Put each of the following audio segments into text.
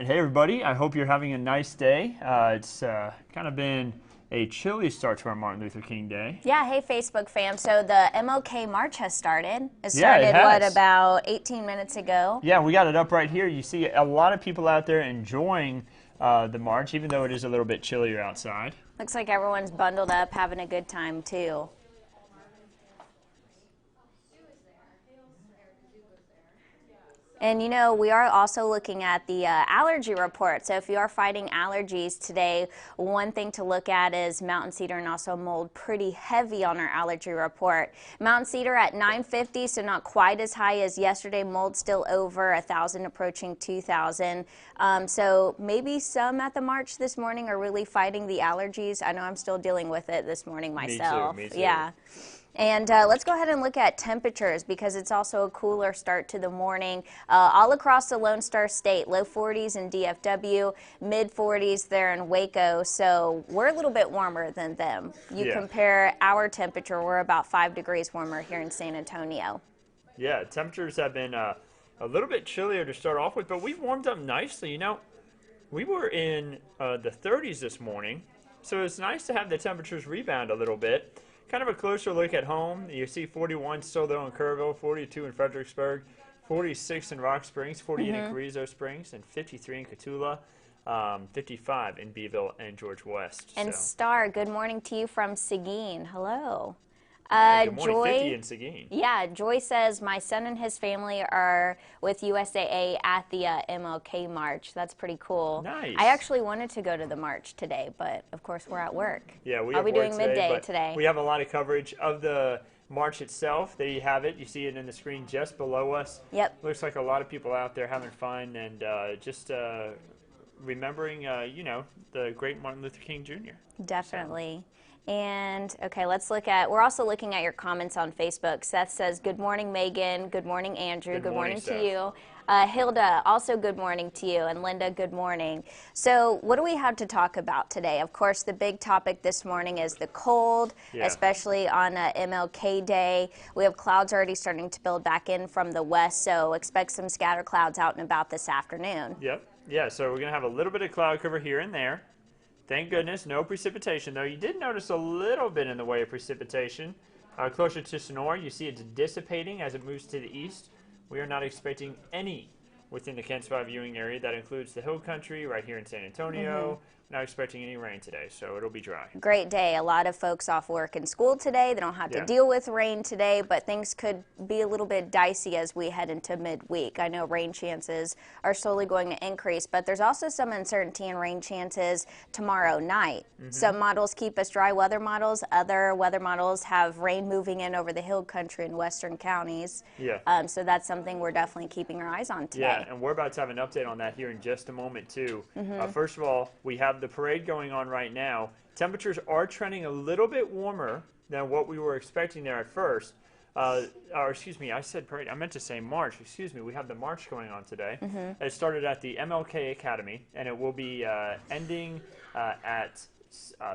right, hey everybody, I hope you're having a nice day. It's kind of been a chilly start to our Martin Luther King Day. Yeah, hey Facebook fam. So the MLK March has started. It Yeah, it started, has. about 18 minutes ago? Yeah, we got it up right here. You see a lot of people out there enjoying the march, even though it is a little bit chillier outside. Looks like everyone's bundled up, having a good time too. And you know, we are also looking at the allergy report. So if you are fighting allergies today, one thing to look at is mountain cedar and also mold, pretty heavy on our allergy report. Mountain cedar at 950, so not quite as high as yesterday. Mold still over 1,000, approaching 2,000. So maybe some at the march this morning are really fighting the allergies. I know I'm still dealing with it this morning myself. Me too. Yeah. And let's go ahead and look at temperatures because it's also a cooler start to the morning. All across the Lone Star State, low 40s in DFW, mid 40s there in Waco. So we're a little bit warmer than them. You compare our temperature, we're about 5 degrees warmer here in San Antonio. Yeah, temperatures have been a little bit chillier to start off with, but we've warmed up nicely. You know, we were in the 30s this morning, so it's nice to have the temperatures rebound a little bit. Kind of a closer look at home. You see 41 still though in Kerrville, 42 in Fredericksburg, 46 in Rock Springs, 48 in Carrizo Springs, and 53 in Cotulla, 55 in Beeville and George West. And Star, good morning to you from Seguin. Hello. Good morning, Joy, 50 in Seguin. Yeah, Joy says, my son and his family are with USAA at the MLK March. That's pretty cool. Nice. I actually wanted to go to the march today, but of course we're at work. Yeah, I'll be doing midday today. We have a lot of coverage of the march itself. There you have it. You see it in the screen just below us. Yep. Looks like a lot of people out there having fun and just remembering, you know, the great Martin Luther King Jr. Definitely. And okay, let's look at, we're also looking at your comments on Facebook. Seth says, good morning, Megan. Good morning, Andrew. Good morning to you. Hilda, also good morning to you. And Linda, good morning. So what do we have to talk about today? Of course, the big topic this morning is the cold, especially on MLK Day. We have clouds already starting to build back in from the west, so expect some scatter clouds out and about this afternoon. Yep. Yeah, so we're going to have a little bit of cloud cover here and there. Thank goodness, no precipitation, though. You did notice a little bit in the way of precipitation. Closer to Sonora, you see it's dissipating as it moves to the east. We are not expecting any within the Kent Spot viewing area. That includes the hill country right here in San Antonio. Not expecting any rain today, so it'll be dry. Great day. A lot of folks off work and school today. They don't have to deal with rain today, but things could be a little bit dicey as we head into midweek. I know rain chances are slowly going to increase, but there's also some uncertainty in rain chances tomorrow night. Some models keep us dry weather models. Other weather models have rain moving in over the hill country in western counties. So that's something we're definitely keeping our eyes on today. Yeah, and we're about to have an update on that here in just a moment, too. First of all, we have the parade going on right now. Temperatures are trending a little bit warmer than what we were expecting there at first. Or excuse me, I said parade. I meant to say march. Excuse me. We have the march going on today. It started at the MLK Academy, and it will be ending at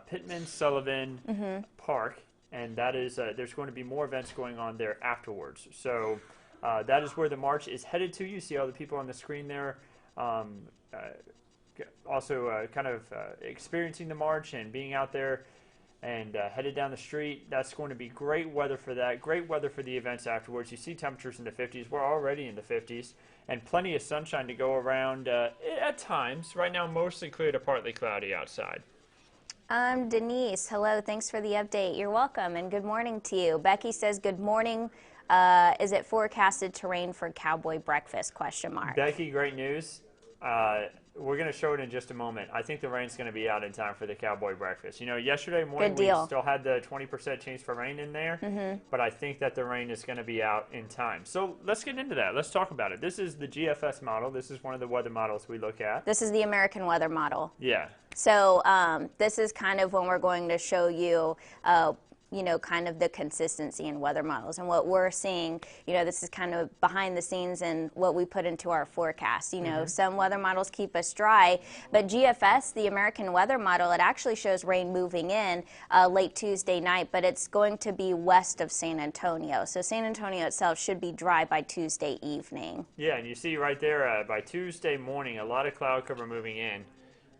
Pittman Sullivan Park, and that is there's going to be more events going on there afterwards. So that is where the march is headed to. You see all the people on the screen there. Also kind of experiencing the march and being out there and headed down the street. That's going to be great weather for that. Great weather for the events afterwards. You see temperatures in the 50s. We're already in the 50s. And plenty of sunshine to go around at times. Right now, mostly clear to partly cloudy outside. Denise, hello. Thanks for the update. You're welcome, and good morning to you. Becky says, good morning. Is it forecasted to rain for cowboy breakfast? Question mark. Becky, great news. We're going to show it in just a moment. I think the rain's going to be out in time for the cowboy breakfast. You know, yesterday morning we still had the 20% chance for rain in there, but I think that the rain is going to be out in time. So let's get into that. Let's talk about it. This is the GFS model. This is one of the weather models we look at. This is the American weather model. Yeah. So this is kind of when we're going to show you kind of the consistency in weather models. And what we're seeing, this is kind of behind the scenes and what we put into our forecast. Some weather models keep us dry, but GFS, the American Weather Model, it actually shows rain moving in late Tuesday night, but it's going to be west of San Antonio. So San Antonio itself should be dry by Tuesday evening. Yeah, and you see right there, by Tuesday morning, a lot of cloud cover moving in.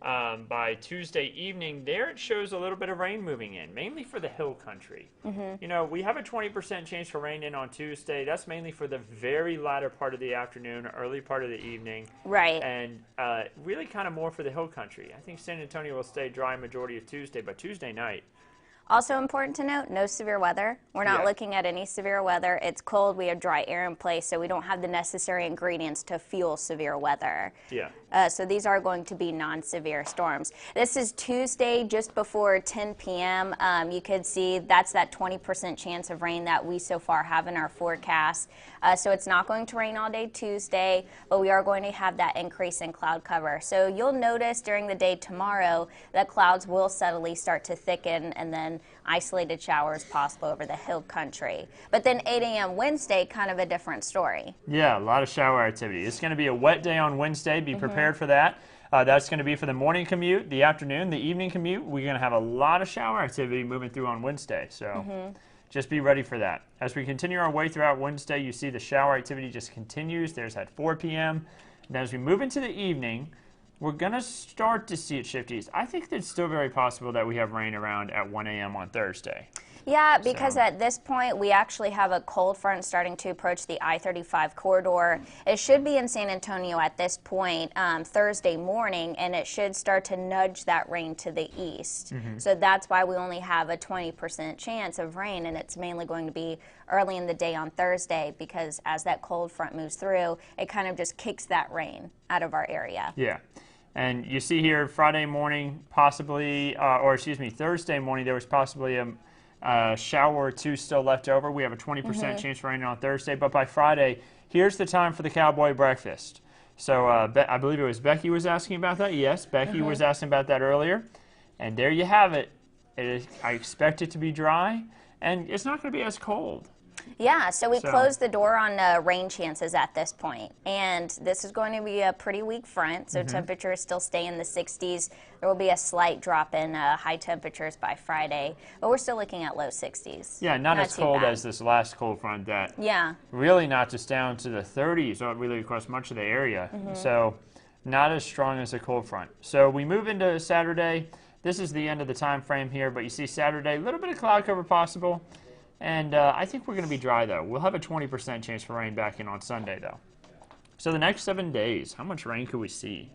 By Tuesday evening, there it shows a little bit of rain moving in, mainly for the hill country. We have a 20% chance for rain in on Tuesday. That's mainly for the very latter part of the afternoon, early part of the evening. Right. And really kind of more for the hill country. I think San Antonio will stay dry majority of Tuesday, but Tuesday night. Also important to note, no severe weather. We're not looking at any severe weather. It's cold. We have dry air in place, so we don't have the necessary ingredients to fuel severe weather. Yeah. So these are going to be non-severe storms. This is Tuesday, just before 10 p.m. You could see that's that 20% chance of rain that we so far have in our forecast. So it's not going to rain all day Tuesday, but we are going to have that increase in cloud cover. So you'll notice during the day tomorrow that clouds will subtly start to thicken, and then isolated showers possible over the hill country. But then 8 a.m. Wednesday, kind of a different story. Yeah, a lot of shower activity. It's going to be a wet day on Wednesday. Be prepared for that. That's going to be for the morning commute, the afternoon, the evening commute. We're going to have a lot of shower activity moving through on Wednesday. So just be ready for that. As we continue our way throughout Wednesday, you see the shower activity just continues. There's at 4 p.m. And as we move into the evening, we're going to start to see it shift east. I think it's still very possible that we have rain around at 1 a.m. on Thursday. Yeah, because at this point, we actually have a cold front starting to approach the I-35 corridor. It should be in San Antonio at this point Thursday morning, and it should start to nudge that rain to the east. So that's why we only have a 20% chance of rain, and it's mainly going to be early in the day on Thursday, because as that cold front moves through, it kind of just kicks that rain out of our area. Yeah. And you see here Friday morning, possibly, Thursday morning, there was possibly a shower or two still left over. We have a 20% chance for rain on Thursday. But by Friday, here's the time for the cowboy breakfast. So I believe it was Becky was asking about that. Yes, Becky was asking about that earlier. And there you have it. I expect it to be dry, and it's not going to be as cold. Yeah, so we closed the door on rain chances at this point, and this is going to be a pretty weak front, so temperatures still stay in the 60s. There will be a slight drop in high temperatures by Friday, but we're still looking at low 60s. Yeah, not as cold as this last cold front that really knocked us down to the 30s, really across much of the area. So not as strong as a cold front. So we move into Saturday. This is the end of the time frame here, but you see Saturday, a little bit of cloud cover possible. And I think we're going to be dry, though. We'll have a 20% chance for rain back in on Sunday, though. So the next 7 days, how much rain could we see?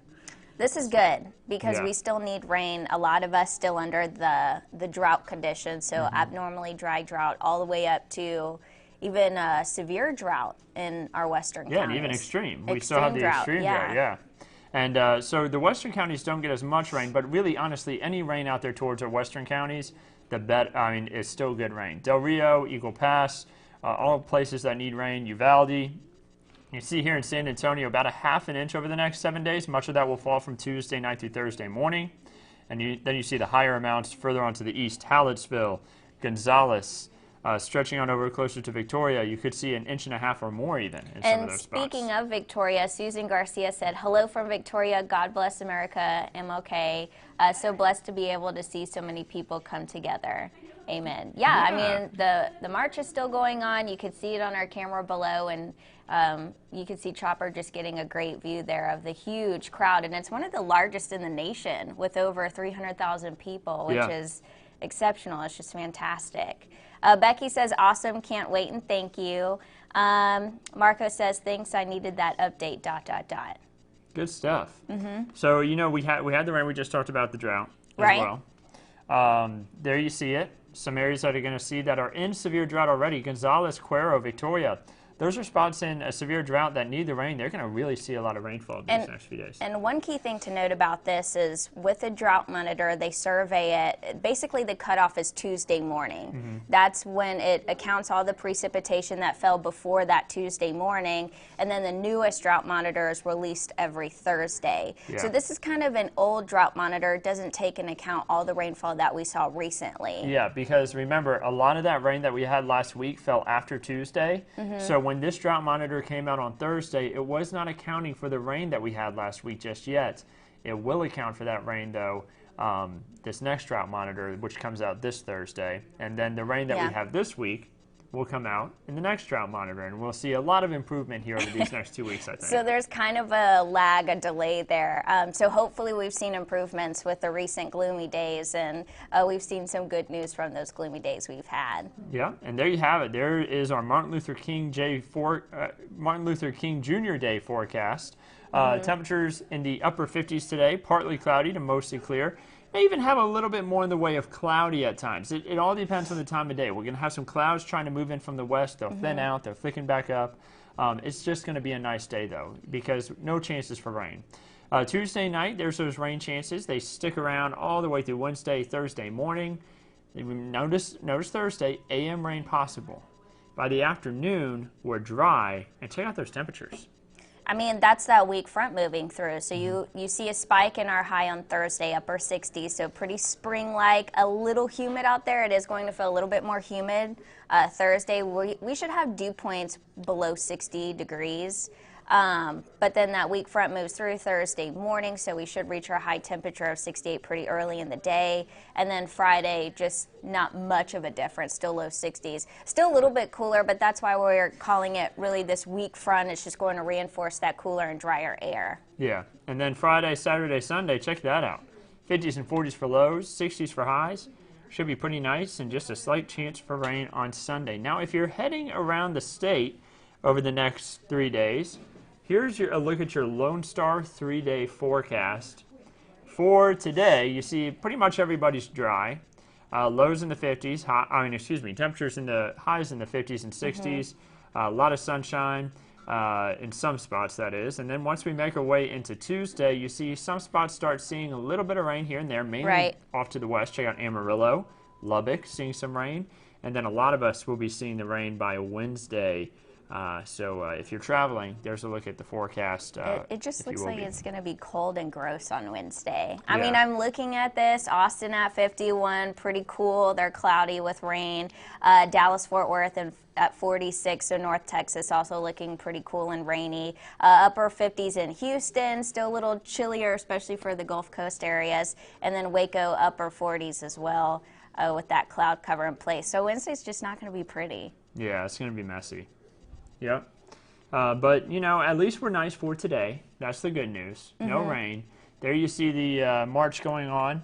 This is good because we still need rain. A lot of us still under the drought conditions, so abnormally dry drought all the way up to even severe drought in our western counties. Yeah, and even extreme. We still have the extreme drought, yeah. And so the western counties don't get as much rain, but really, honestly, any rain out there towards our western counties, it's still good rain. Del Rio, Eagle Pass, all places that need rain. Uvalde. You see here in San Antonio about a ½ an inch over the next 7 days. Much of that will fall from Tuesday night through Thursday morning. And then you see the higher amounts further on to the east. Hallettsville, Gonzales, stretching on over closer to Victoria. You could see an 1.5 inches or more even in some of those spots. And speaking of Victoria, Susan Garcia said, "Hello from Victoria. God bless America. I'm okay. So blessed to be able to see so many people come together." Amen. Yeah, I mean, the march is still going on. You could see it on our camera below, and you can see Chopper just getting a great view there of the huge crowd. And it's one of the largest in the nation with over 300,000 people, which is exceptional. It's just fantastic. Becky says, "Awesome, can't wait, and thank you." Marco says, "Thanks, I needed that update, ... Good stuff. So, we had the rain. We just talked about the drought as well. There you see it. Some areas that are going to see that are in severe drought already. Gonzales, Cuero, Victoria. those are spots in a severe drought that need the rain. They're going to really see a lot of rainfall these next few days. And one key thing to note about this is with the drought monitor, they survey it. Basically, the cutoff is Tuesday morning. That's when it accounts all the precipitation that fell before that Tuesday morning. And then the newest drought monitor is released every Thursday. So this is kind of an old drought monitor. It doesn't take into account all the rainfall that we saw recently. Yeah, because remember, a lot of that rain that we had last week fell after Tuesday. So when this drought monitor came out on Thursday, it was not accounting for the rain that we had last week just yet. It will account for that rain, though, this next drought monitor, which comes out this Thursday. And then the rain that we have this week will come out in the next drought monitor, and we'll see a lot of improvement here over these next 2 weeks, I think. So there's kind of a lag, a delay there. So hopefully we've seen improvements with the recent gloomy days, and we've seen some good news from those gloomy days we've had. Yeah, and there you have it. There is our Martin Luther King Jr. Day forecast. Temperatures in the upper 50s today, partly cloudy to mostly clear. They even have a little bit more in the way of cloudy at times. It all depends on the time of day. We're going to have some clouds trying to move in from the west. They'll thin out. They're thickening back up. It's just going to be a nice day, though, because no chances for rain. Tuesday night, there's those rain chances. They stick around all the way through Wednesday, Thursday morning. Notice Thursday, AM rain possible. By the afternoon, we're dry. And check out those temperatures. I mean, that's that weak front moving through. So you see a spike in our high on Thursday, upper 60s, so pretty spring-like, a little humid out there. It is going to feel a little bit more humid. Thursday, we should have dew points below 60 degrees. But then that weak front moves through Thursday morning, so we should reach our high temperature of 68 pretty early in the day. And then Friday, just not much of a difference, still low 60s. Still a little bit cooler, but that's why we're calling it really this weak front. It's just going to reinforce that cooler and drier air. Yeah, and then Friday, Saturday, Sunday, check that out. 50s and 40s for lows, 60s for highs. Should be pretty nice, and just a slight chance for rain on Sunday. Now, if you're heading around the state over the next 3 days, here's a look at your Lone Star 3-day forecast. For today, you see pretty much everybody's dry. Lows in the 50s, temperatures in the highs in the 50s and 60s. A lot of sunshine in some spots, that is. And then once we make our way into Tuesday, you see some spots start seeing a little bit of rain here and there, mainly off to the west. Check out Amarillo, Lubbock, seeing some rain. And then a lot of us will be seeing the rain by Wednesday. So if you're traveling, there's a look at the forecast. It just looks like it's going to be cold and gross on Wednesday. I mean, I'm looking at this. Austin at 51, pretty cool. They're cloudy with rain. Dallas-Fort Worth at 46, so North Texas also looking pretty cool and rainy. Upper 50s in Houston, still a little chillier, especially for the Gulf Coast areas. And then Waco, upper 40s as well with that cloud cover in place. So Wednesday's just not going to be pretty. Yeah, it's going to be messy. Yep. But, at least we're nice for today. That's the good news. No rain. There you see the march going on,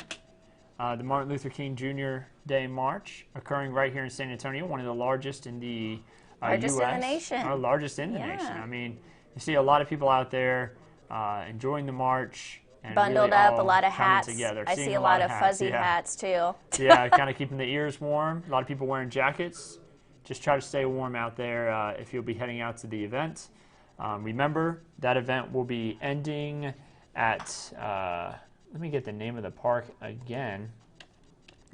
the Martin Luther King Jr. Day March occurring right here in San Antonio, one of the largest in the largest U.S. in the nation. Largest in the nation. I mean, you see a lot of people out there enjoying the march. And bundled really up, a lot of hats. Together, I see a lot of fuzzy hats, too. Yeah, kind of keeping the ears warm. A lot of people wearing jackets. Just try to stay warm out there if you'll be heading out to the event. Remember, that event will be ending at, let me get the name of the park again.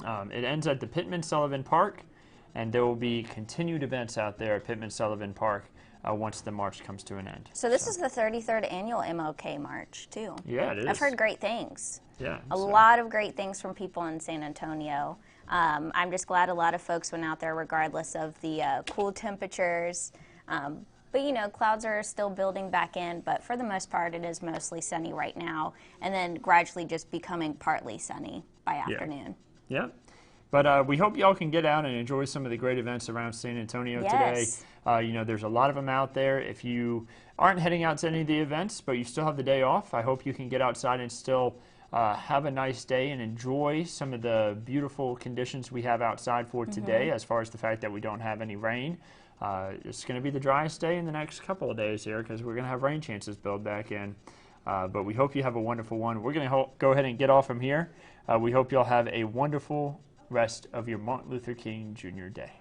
It ends at the Pittman-Sullivan Park, and there will be continued events out there at Pittman-Sullivan Park once the march comes to an end. So this is the 33rd annual MLK March, too. Yeah, it is. I've heard great things. Yeah. A lot of great things from people in San Antonio. I'm just glad a lot of folks went out there regardless of the cool temperatures. But, clouds are still building back in, but for the most part, it is mostly sunny right now, and then gradually just becoming partly sunny by afternoon. Yeah. But we hope y'all can get out and enjoy some of the great events around San Antonio today. There's a lot of them out there. If you aren't heading out to any of the events, but you still have the day off, I hope you can get outside and still have a nice day and enjoy some of the beautiful conditions we have outside for today, as far as the fact that we don't have any rain. It's going to be the driest day in the next couple of days here because we're going to have rain chances build back in. But we hope you have a wonderful one. We're going to go ahead and get off from here. We hope you'll have a wonderful rest of your Martin Luther King Jr. Day.